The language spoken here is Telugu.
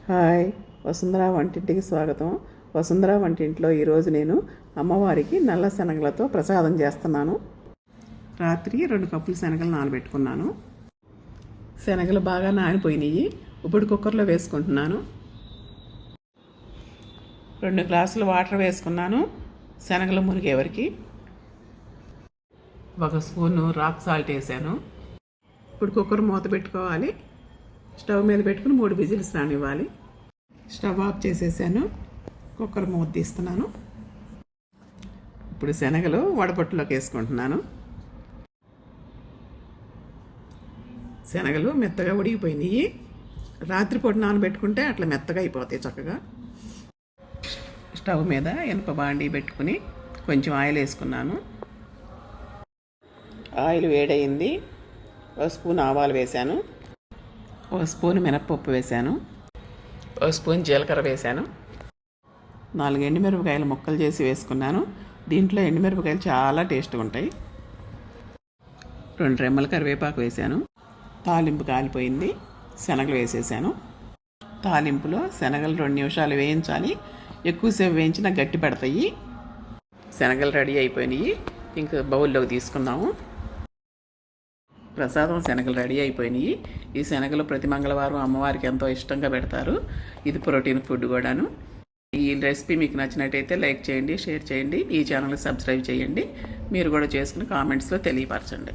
హాయ్, వసుంధర వంటింటికి స్వాగతం. వసుంధర వంటింట్లో ఈరోజు నేను అమ్మవారికి నల్ల శనగలతో ప్రసాదం చేస్తున్నాను. రాత్రి 2 కప్పులు శనగలు నానబెట్టుకున్నాను. శనగలు బాగా నానిపోయినాయి. ఇప్పుడు కుక్కర్లో వేసుకుంటున్నాను. 2 గ్లాసులు వాటర్ వేసుకున్నాను. శనగలు మునిగే వరకు 1 స్పూను రాక్ సాల్ట్ వేసాను. ఇప్పుడు కుక్కర్ మూత పెట్టుకోవాలి. స్టవ్ మీద పెట్టుకుని 3 విజిల్స్ రానివ్వాలి. స్టవ్ ఆఫ్ చేసేసాను. కుక్కర్ మూత తీస్తున్నాను. ఇప్పుడు శనగలు వడపట్టులోకి వేసుకుంటున్నాను. శనగలు మెత్తగా ఉడికిపోయినాయి. రాత్రిపూట నానబెట్టుకుంటే అట్లా మెత్తగా అయిపోతాయి చక్కగా. స్టవ్ మీద ఇనుప బాండీ పెట్టుకుని కొంచెం ఆయిల్ వేసుకున్నాను. ఆయిల్ వేడయింది. 1 స్పూన్ ఆవాలు వేశాను. 1 స్పూన్ మినప్పప్పు వేశాను. 1 స్పూన్ జీలకర్ర వేశాను. 4 ఎండుమిరపకాయలు ముక్కలు చేసి వేసుకున్నాను. దీంట్లో ఎండుమిరపకాయలు చాలా టేస్ట్గా ఉంటాయి. 2 రెమ్మల కరివేపాకు వేశాను. తాలింపు కాలిపోయింది. శనగలు వేసేసాను. తాలింపులో శనగలు 2 నిమిషాలు వేయించాలి. ఎక్కువసేపు వేయించినా గట్టి పడతాయి. శనగలు రెడీ అయిపోయినాయి. ఇంక బౌల్లోకి తీసుకుందాము. ప్రసాదం శనగలు రెడీ అయిపోయినాయి. ఈ శనగలు ప్రతి మంగళవారం అమ్మవారికి ఎంతో ఇష్టంగా పెడతారు. ఇది ప్రోటీన్ ఫుడ్ కూడాను. ఈ రెసిపీ మీకు నచ్చినట్టయితే లైక్ చేయండి, షేర్ చేయండి, ఈ ఛానల్ని సబ్స్క్రైబ్ చేయండి. మీరు కూడా చేసుకుని కామెంట్స్లో తెలియపరచండి.